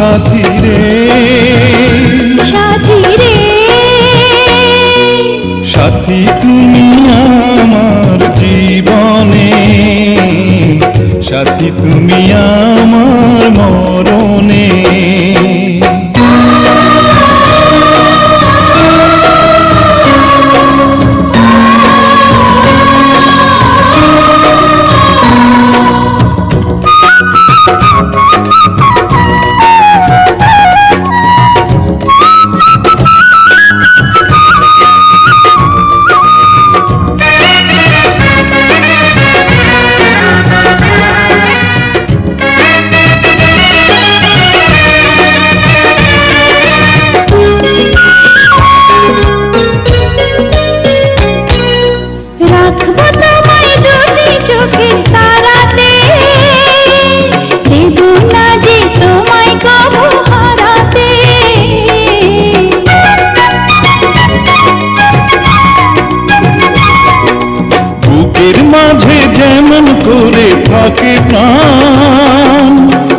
সাথী রে, সাথী রে, সাথী তুমি আমার জীবনে, সাথী তুমি আমার মরণে। মাঝে যেমন করে থাকে প্রাণ,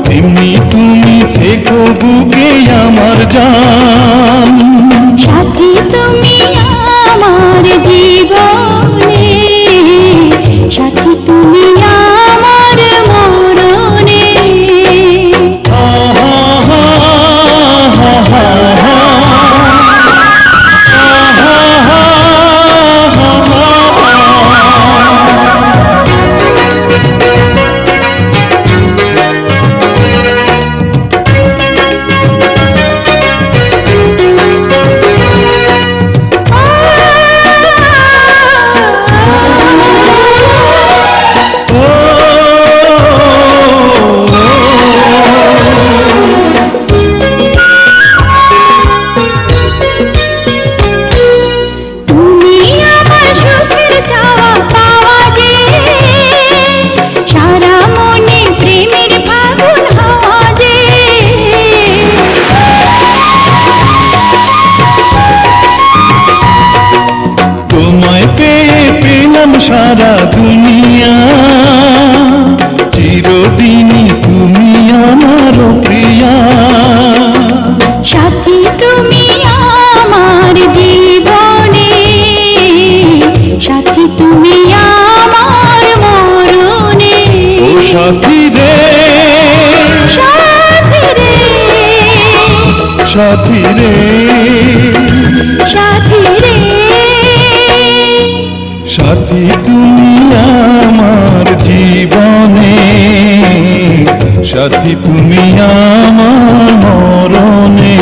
তেমনি তুমি থেকো বুকে আমার জান। সাথী তুমি আমার জীবনে, সাথী তুমি আমার মরণে। সারা দুনিয়া চিরদিনই তুমি আমার প্রিয়া। সাথী তুমি আমার জীবনে, সাথী তুমি আমার মরণে। ও সাথী রে, সাথী রে, সাথী রে, সাথী রে, সাথী তুমি আমার জীবনে, সাথী তুমি আমার মরণে।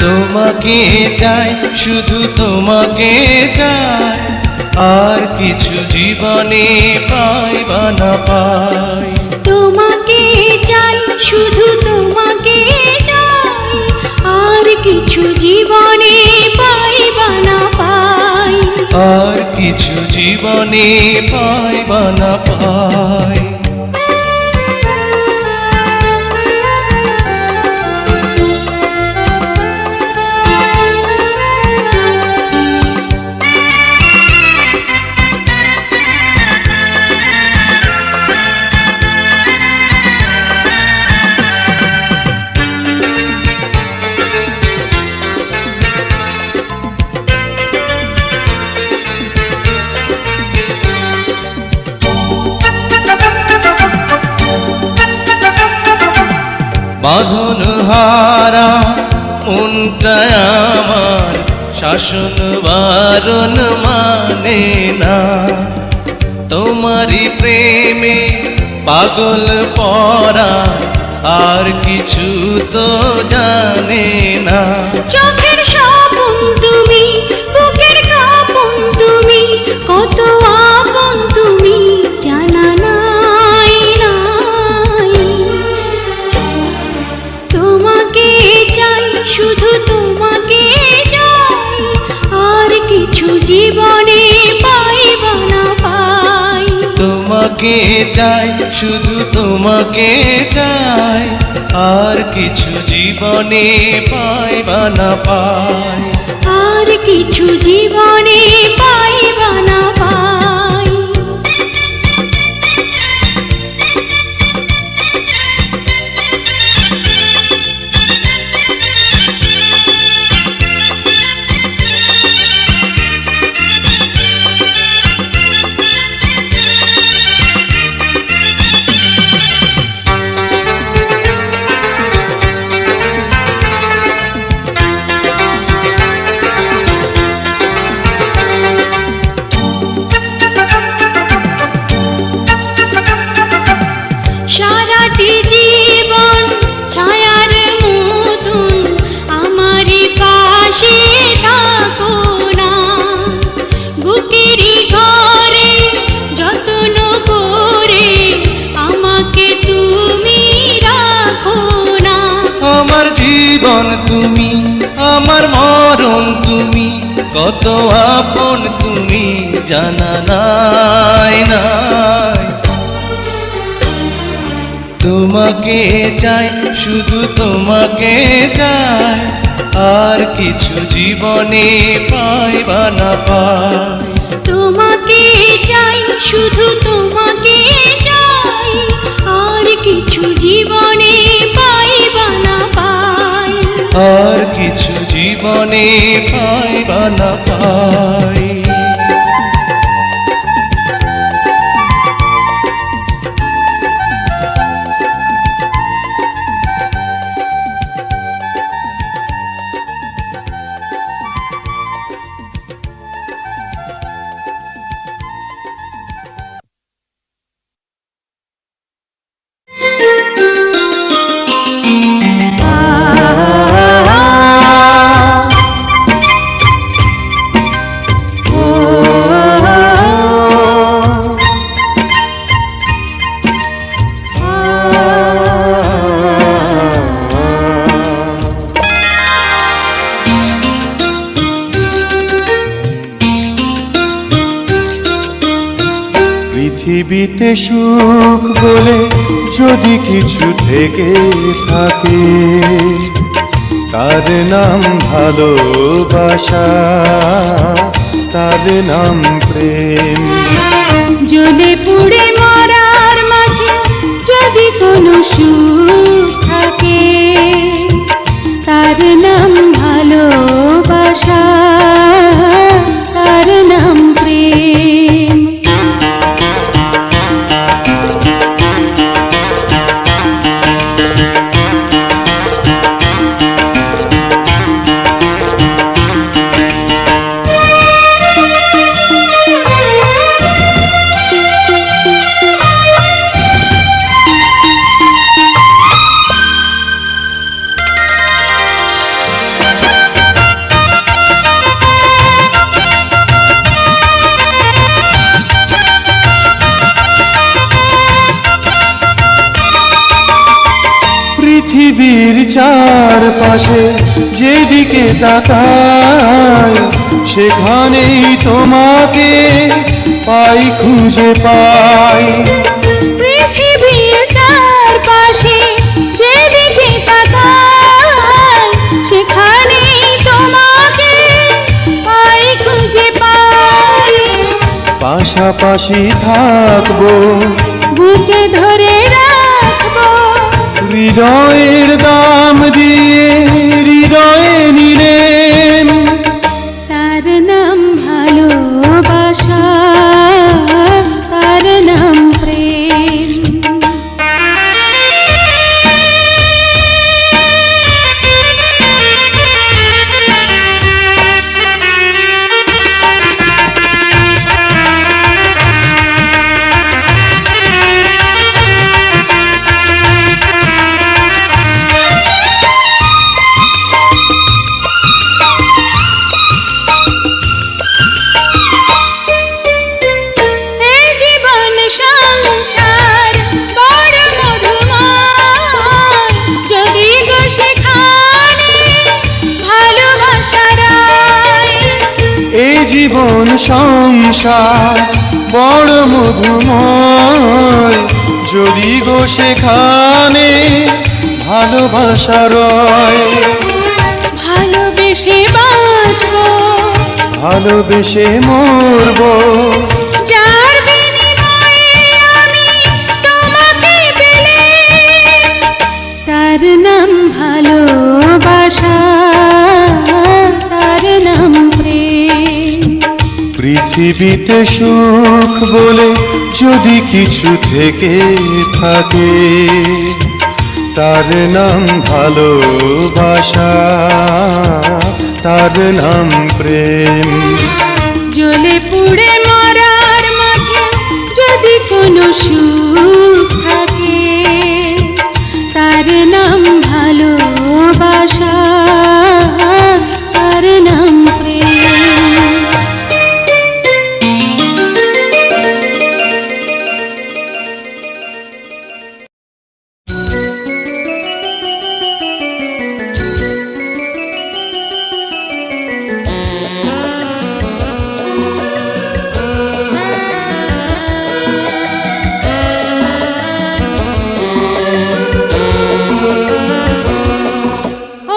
তোমাকে চাই, শুধু তোমাকে চাই, আর কিছু জীবনে পাই বা না পাই। তোমাকে চাই, শুধু তোমাকে চাই, আর কিছু জীবনে পাই বা না পাই। আর কিছু জীবনে পাই বা না পাই। বাঁধন হারা মনটা আমার শাসন বারণ মানে না, তোমারই প্রেমে পাগল পরা আর কিছু তো জানে না। চোখের স্বপন তুমি, বুকের কাঁপন তুমি, কত আপন তুমি জানা নাই নাই। তোমাকে চাই, শুধু তোমাকে চাই, আর কিছু জীবনে পাইবা না পাই। তোমাকে চাই, শুধু তোমাকে চাই, আর কিছু জীবনে পাইবা না পাই। আর কিছু জীবনে পাইবা না পাই। সারাটি জীবন ছায়ার মতন আমারই পাশে থাকো না, বুকেরই ঘরে যত্ন করে আমাকে তুমি রাখো না। আমার জীবন তুমি, আমার মরণ তুমি, কত আপন তুমি জানা নাই নাই। তোমাকে চাই, শুধু তোমাকে চাই, আর কিছু জীবনে পাইবা না পাই। তোমাকে চাই, শুধু তোমাকে চাই, আর কিছু জীবনে পাইবা না পাই। আর কিছু জীবনে পাইবা না পাই। পৃথিবীতে সুখ বলে যদি কিছু থেকে থাকে, তার নাম ভালোবাসা, তার নাম প্রেম। জ্বলে পুড়ে মরার মাঝে যদি কোনো সুখ থাকে, তার নাম ভালোবাসা, তার নাম প্রেম। পৃথিবীর চারপাশে যেদিকে তাকাই, সেখানেই তোমাকে পাই, খুঁজে পাই। পৃথিবীর চারপাশে যেদিকে তাকাই, সেখানেই তোমাকে পাই, খুঁজে পাই। পাশাপাশি থাকবো, বুকে ধরে রাখবো, হৃদয়ের দাম দিয়ে হৃদয়ে নিলেন। তার নাম ভালোবাসা, তার নাম প্রেম। এই জীবন সংসার বড় মধুময়, যদি গো সেখানে ভালোবাসা রয়। ভালোবেসে বাঁচবো, ভালোবেসে মরবো, যার বিনিময়ে আমি তোমাকে পেলে, তার নাম ভালোবাসা, তার নাম প্রেম। পৃথিবীতে সুখ বলে যদি কিছু থেকে থাকে, তার নাম ভালোবাসা, তার নাম প্রেম। জ্বলে পুড়ে মরার মাঝে যদি কোনো সুখ থাকে, তার নাম ভালোবাসা, তার নাম প্রেম।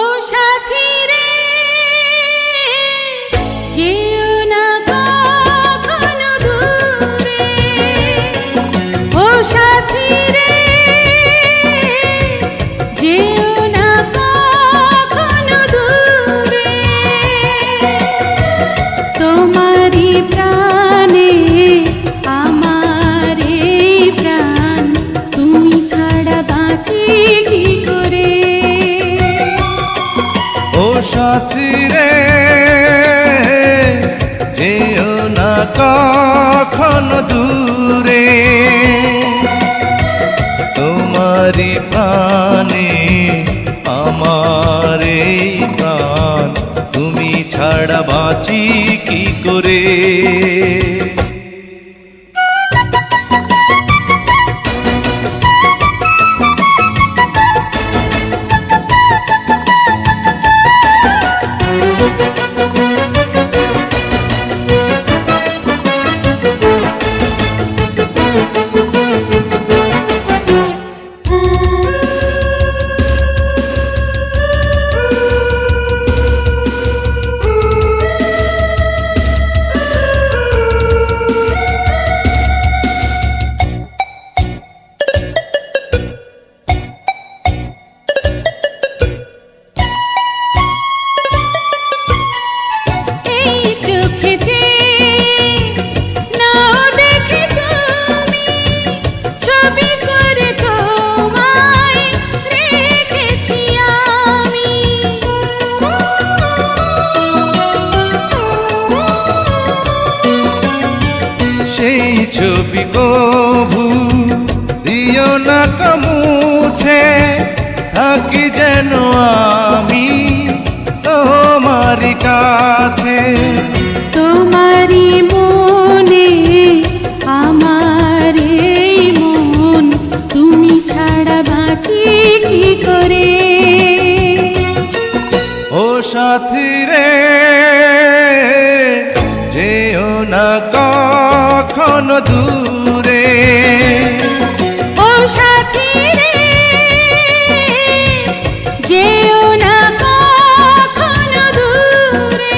ও সাথী রে, যেও না কখনো দূরে। ও সাথী রে, যেও না কখনো দূরে। তোমারই প্রাণে আমার এই প্রাণ, তুমি ছাড়া বাঁচি কি করে। ও সাথী রে, যেও না কখনো দূরে, তোমারি প্রাণে আমার এই প্রাণ, তুমি ছাড়া বাঁচি কি করে। এই চোখে যে নাও দেখে তুমি, ছবি করে তোমায় রেখেছি আমি। সেই ছবি কবু দিও না কমুছে, থাকি যেন আমি তোমারি কাছে। তোমারই মনে আমার এই মন, তুমি ছাড়া বাঁচি কি করে। ও সাথী রে, যেও না কখনো দূরে। ও সাথী রে, যেও না কখনো দূরে।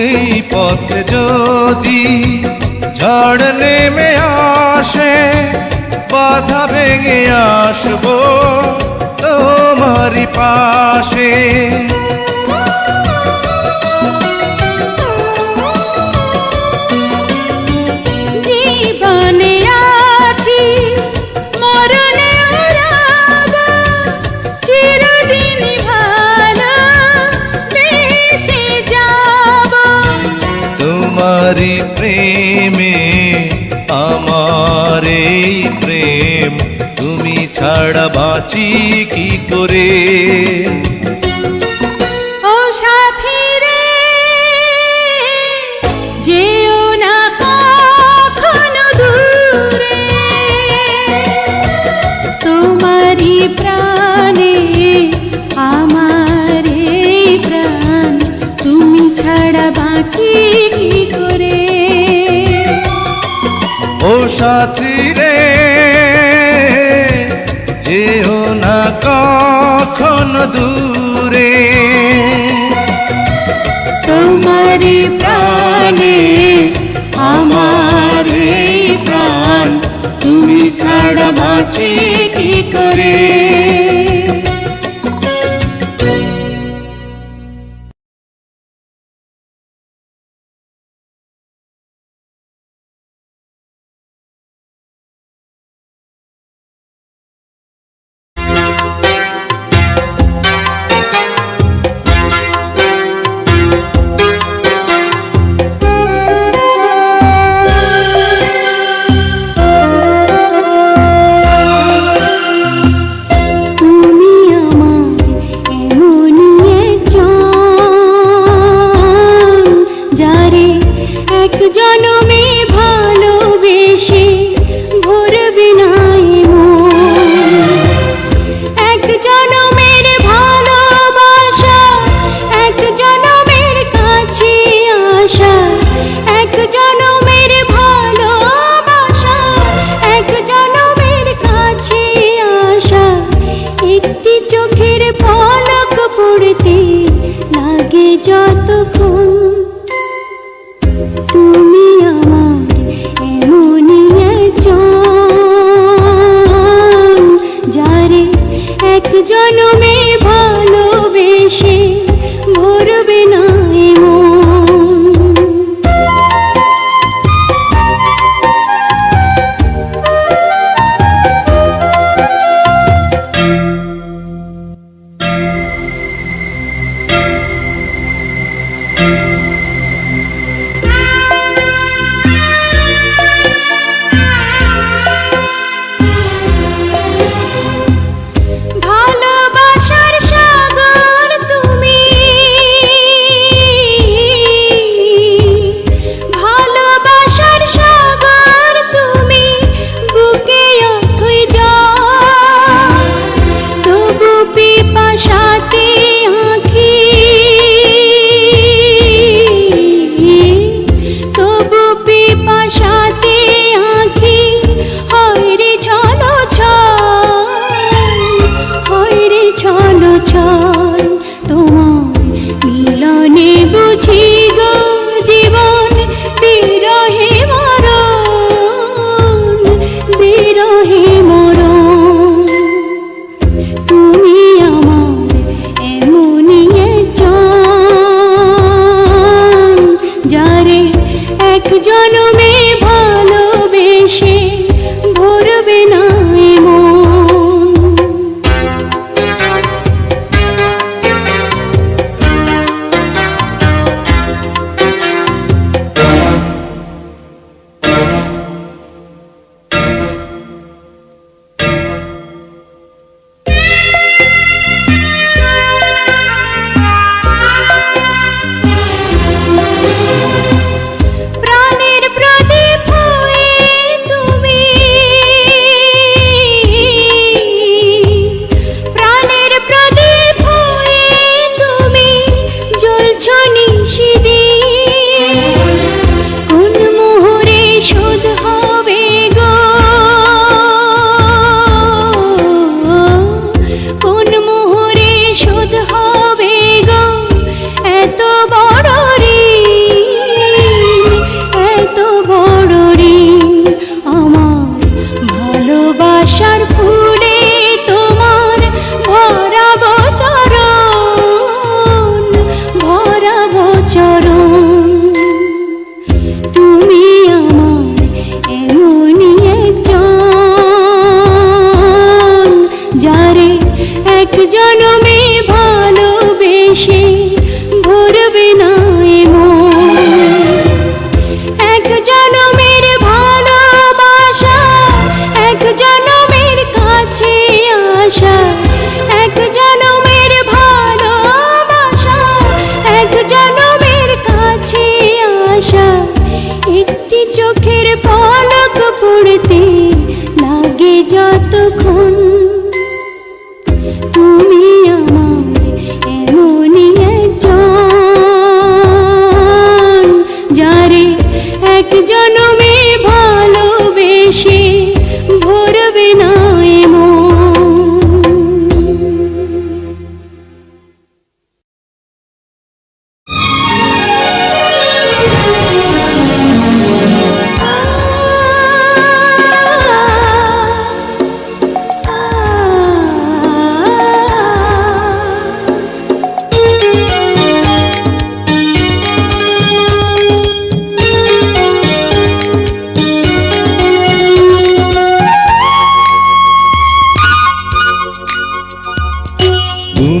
এই পথে যদি ঝড় নেমে আসে, বাধা ভেঙে আসবো তোমারি পাশে। জীবনে আছি মরণে তোমারই প্রেমে আমার এই প্রেম, তুমি ছাড়া বাঁচি কি করে। ও সাথী রে, যেও না কখনো দূরে, তোমারই প্রাণে আমার এই প্রাণ, তুমি ছাড়া বাঁচি কি করে। ও সাথী রে, যেও না কখনো দূরে, তোমারই প্রাণে আমার এই প্রাণ, তুমি ছাড়া বাঁচি কি করে। তুমি আমার এমনই একজন, যারে এক জনমে ভালোবেসে ভরবে না এ মন। এক জনমের ভালোবাসা, এক জনমের কাছে আসা, এক জনমের ভালোবাসা, এক জনমের কাছে আসা, একটি চোখের পলক পড়তে লাগে যতক্ষণ। তুমি আমার এমনই একজন, যারে এক জনমে ভালোবেসে ভরবে না এ মন।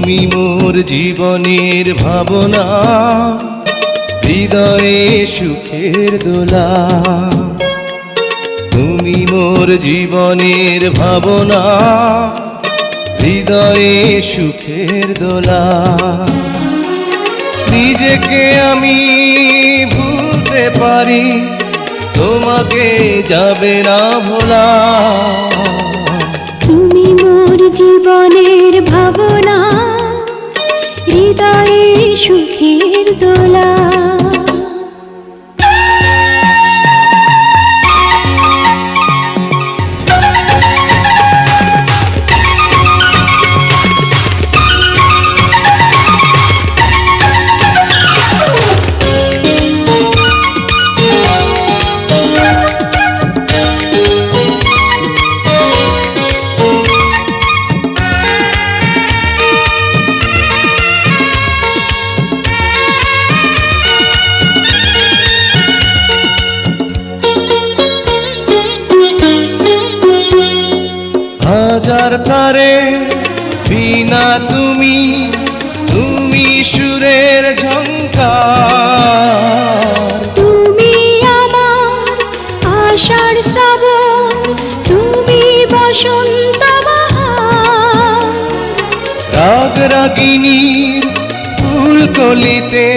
তুমি মোর জীবনের ভাবনা, হৃদয়ে সুখের দোলা। তুমি মোর জীবনের ভাবনা, হৃদয়ে সুখের দোলা। নিজেকে আমি ভুলতে পারি, তোমাকে যাবে না ভোলা। তুমি মোর জীবনের ভাবনা, হৃদয়ে সুখের দোলা। হাজার তারে বিনা তুমি, তুমি সুরের ঝংকার। তুমি আমার আষাঢ় শ্রাবণ, তুমি বসন্ত বাহার। রাগ রাগিনীর ফুলকলিতে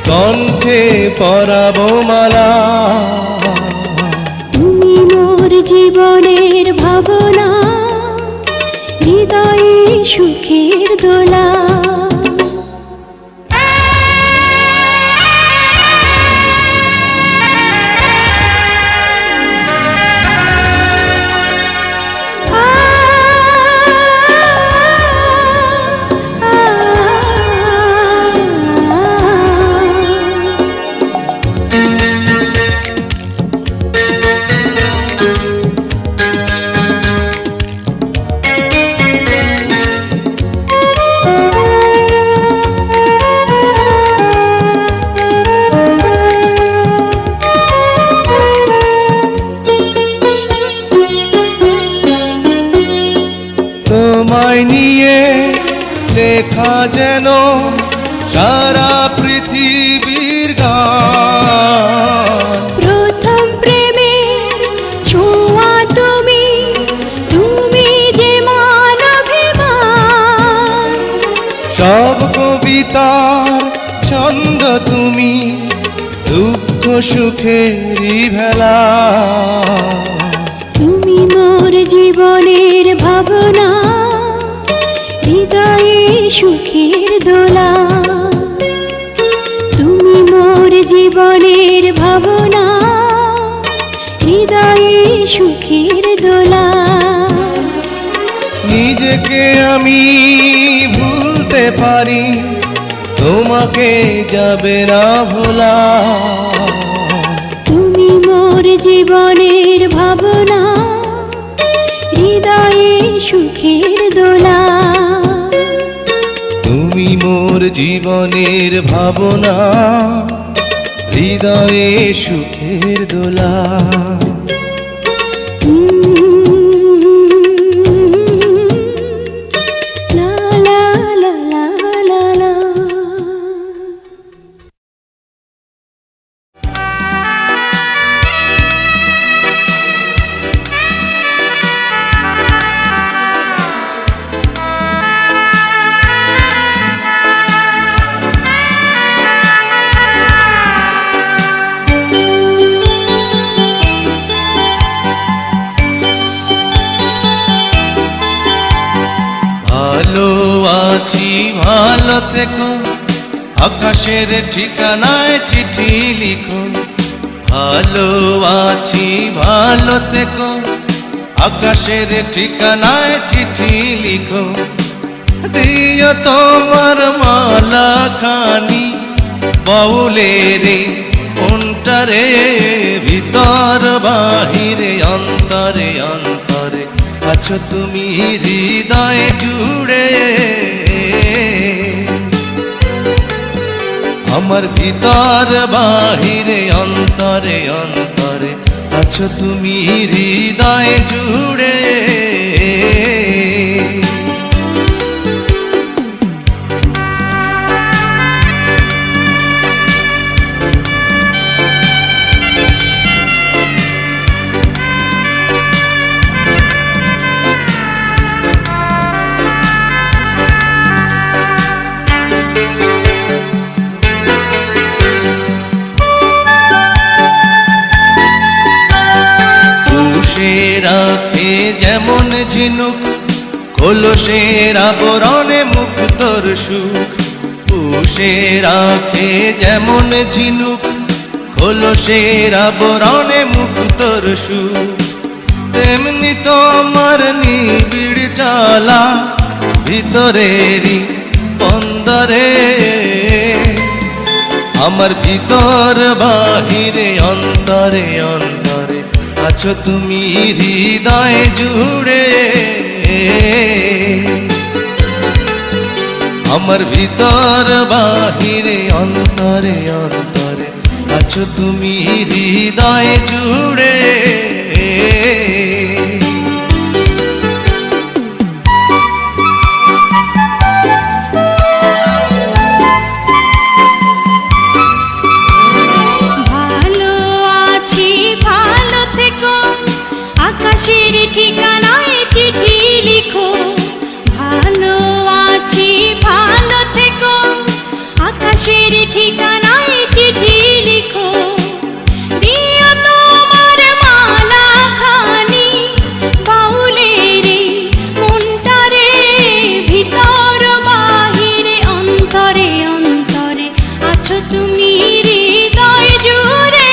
কণ্ঠে পরাবো মালা। তুমি মোর জীবনের ভাবনা, হৃদয়ে সুখের দোলা। তোমায় নিয়ে লেখা যেন সারা পৃথিবীর গান। প্রথম প্রেমের ছোঁয়া তুমি, তুমি যে মানবিমান। সব কবিতার ছন্দ তুমি, দুঃখ সুখেরই ভেলা। তুমি মোর জীবনের ভাবনা, হৃদয়ে সুখের দোলা। তুমি মোর জীবনের ভাবনা, হৃদয়ে সুখের দোলা। নিজেকে আমি ভুলতে পারি, তোমাকে যাবে না ভোলা। তুমি মোর জীবনের ভাবনা, হৃদয়ে সুখের দোলা। তুমি মোর জীবনের ভাবনা, হৃদয়ে সুখের দোলা। লা লা লা লা লা লা। ভালো আছি ভালো থেকো, আকাশের ঠিকানায় চিঠি লিখো। ভালো আছি ভালো থেকো, আকাশের ঠিকানায় চিঠি লিখো। দিও তোমার মালা খানি বাউলের কোনটারে, ভিতর বাহিরে অন্তরে অন্তরে আছো তুমি হৃদয় জুড়ে। আমার ভিতর বাহিরে অন্তরে অন্তরে আছো তুমি হৃদয় জুড়ে। পুষে রাখে যেমন ঝিনুক কলসের আবরণে মুক্তর সুখ পুষে রাখে যেমন ঝিনুক কলসের আবরণে মুক্তর সুখ তেমনি তোমার নিবিড় জ্বালা ভিতরেরই বন্দরে আমার ভিতর বাহিরে অন্তরে অন্তরে আছো তুমি হৃদয় জুড়ে আমার ভিতর বাহিরে অন্তরে অন্তরে আছো তুমি হৃদয় জুড়ে ভালো আছি ভালো থেকো আকাশের ঠিকানায় চিঠি লিখো ভালো আছি ভালো থেকো আকাশের ঠিকানায় চিঠি লিখো দিও তোমার মালা খানি বাউলের মনটারে ভিতর বাহিরে অন্তরে অন্তরে আছো তুমি হৃদয় জুড়ে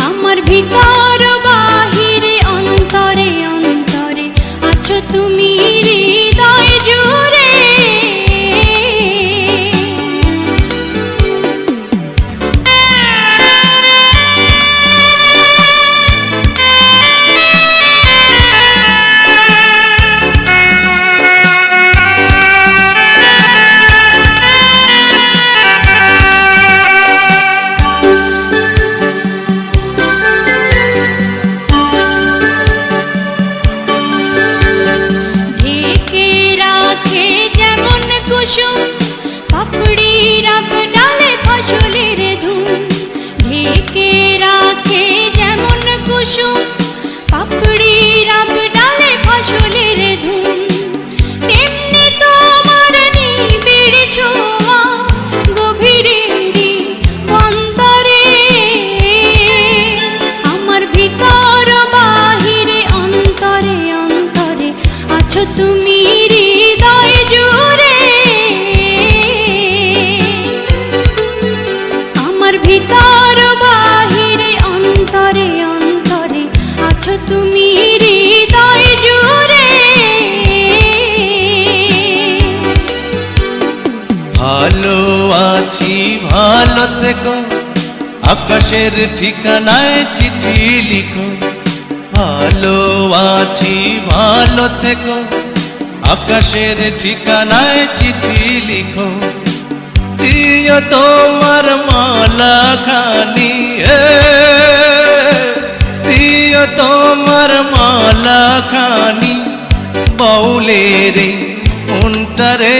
আমার ভিতর বাহিরে অন্তরে অন্তরে আছো তুমি হৃদয় জুড়ে ঢেকে রাখে যেমন কুসুম পাপড়ির ডালে ফসলের ধুম ঢেকে রাখে যেমন কুসুম পাপড়ির ডালে ফসলের ধুম তেমনি তোমার নিবিড় ছোঁয়া গভীরেরই অন্তরে আমার ভিতর বাহিরে অন্তরে অন্তরে আছো তুমি হৃদয় জুড়ে আমার ভিতর বাহিরে অন্তরে অন্তরে আছো তুমি হৃদয় জুড়ে ভালো আছি ভালো থেকো আকাশের ঠিকানায় চিঠি লিখো ভালো আছি ভালো থেকো আকাশের ঠিকানায় চিঠি লিখো দিও তোমার মালা খানি দিও তোমার মালা খানি বাউলের মনটারে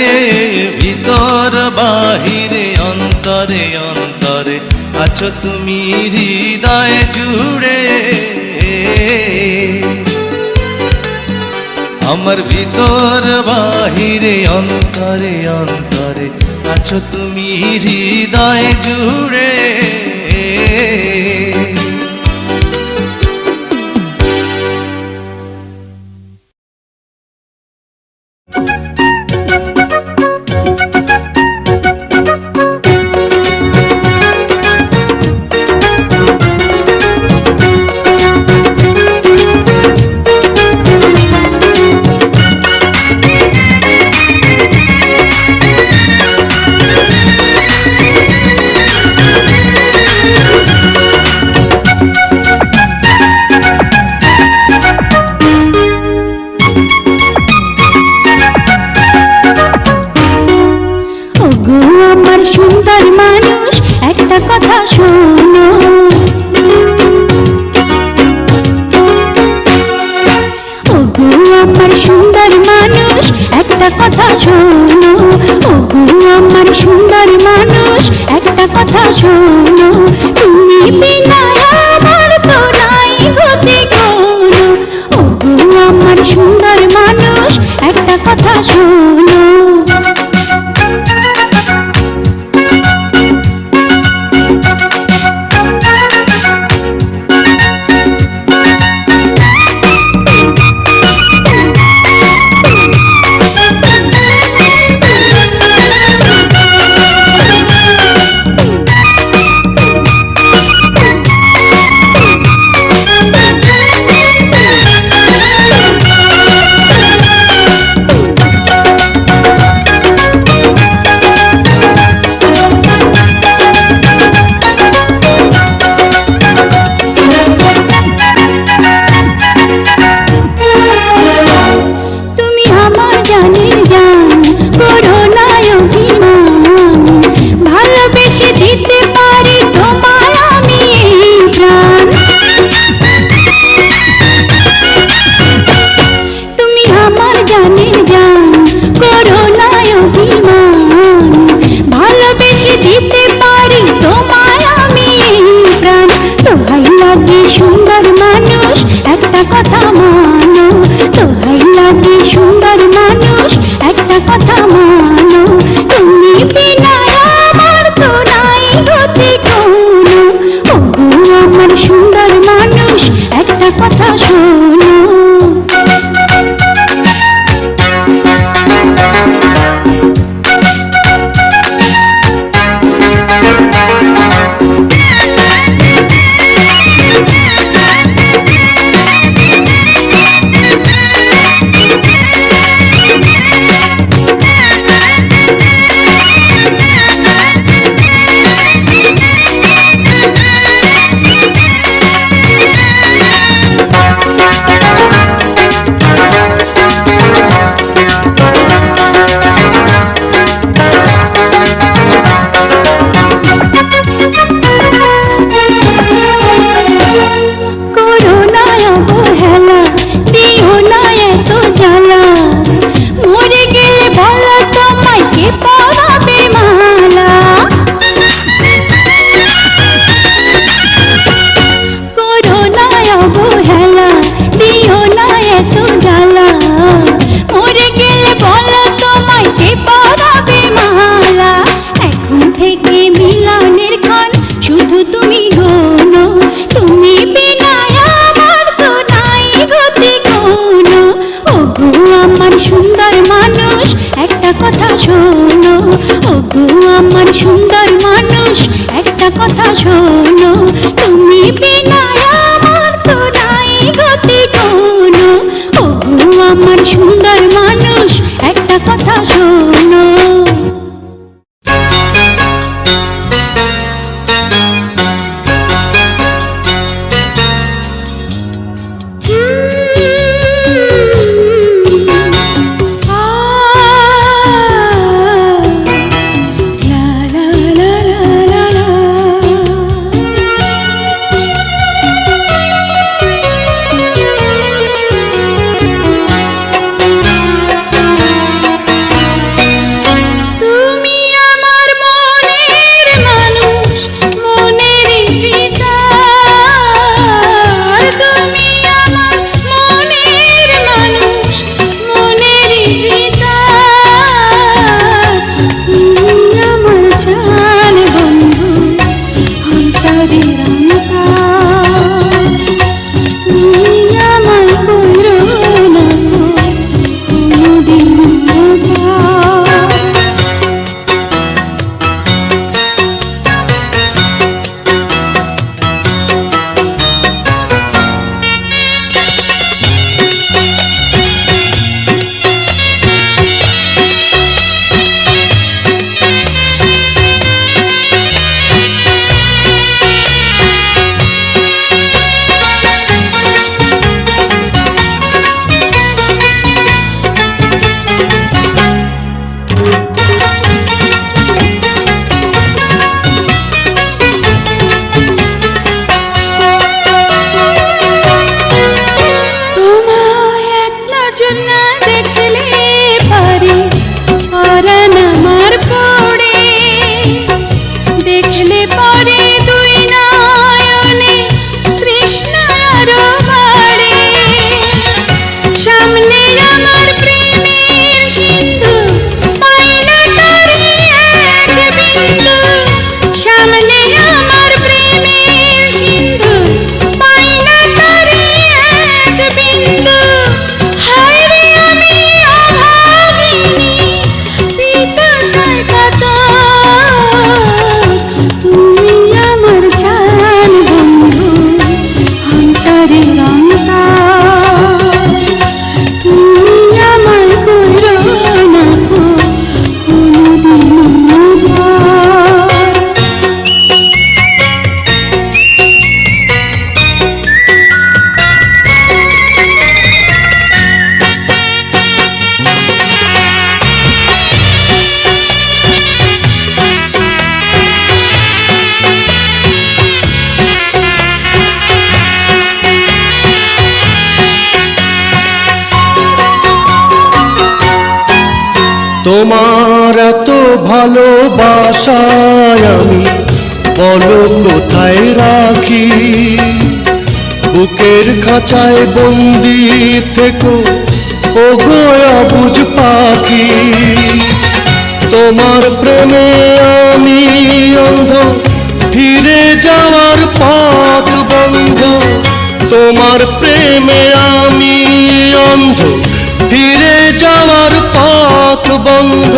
ভিতর বাহিরে অন্তরে অন্তরে আছো তুমি হৃদয় জুড়ে আমার ভিতর বাহিরে অন্তরে অন্তরে আছো তুমি হৃদয় জুড়ে শোনো। তোমার এত ভালোবাসায় আমি বলো কোথায় রাখি, বুকের খাঁচায় বন্দি থেকো ওগো অবুঝ পাখি। তোমার প্রেমে আমি অন্ধ, ফিরে যাওয়ার পথ বন্ধ, তোমার প্রেমে আমি অন্ধ, ফিরে যাওয়ার পথ বন্ধ।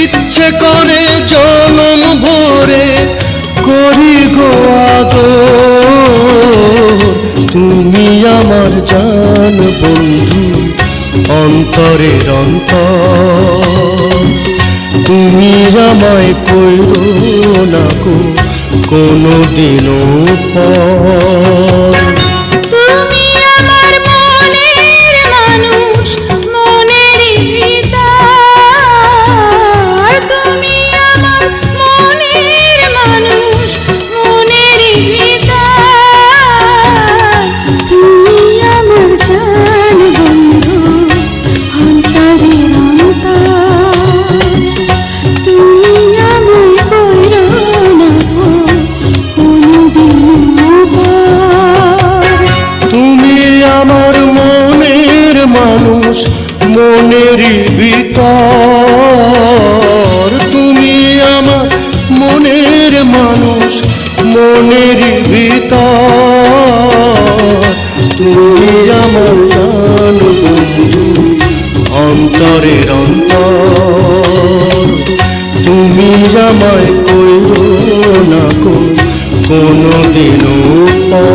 ইচ্ছে করে জনম ভরে করি গো আদর। তুমি আমার জান বন্ধু, অন্তরের অন্তর। তুমি আমায় কইরো না গো কোনদিনও পর। তুমি আমার মনের মানুষ, মনের ভিতর। তুমি আমার মনের মানুষ, মনের ভিতর। তুমি আমার জান বন্ধু, অন্তরের অন্তর। তুমি আমায় কইরো না গো কোনদিনও পর। তুমি আমার মনের মানুষ, মনের ভিতর। তুমি আমার মনের মানুষ, মনের ভিতর। তুমি আমার জান বন্ধু, অন্তরের অন্তর। তুমি আমায় কইরো না গো কোনদিনও পর।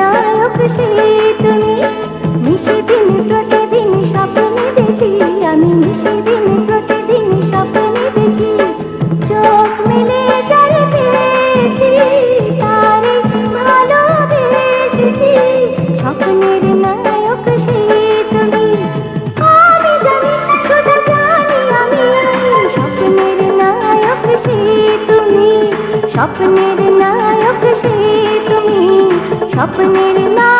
নায়ক সেই তুমি। নিশিদিন প্রতিদিন স্বপ্নে দেখি আমি, নিশিদিন প্রতিদিন স্বপ্নে দেখি। চোখ মেলে যারে পেয়েছি তারে ভালোবেসেছি। স্বপ্নের নায়ক সেই তুমি। আমি জানি শুধু জানি আমি, স্বপ্নের নায়ক সেই তুমি। স্বপ্নের নায়ক সেই তুমি। স্বপ্নের নায়ক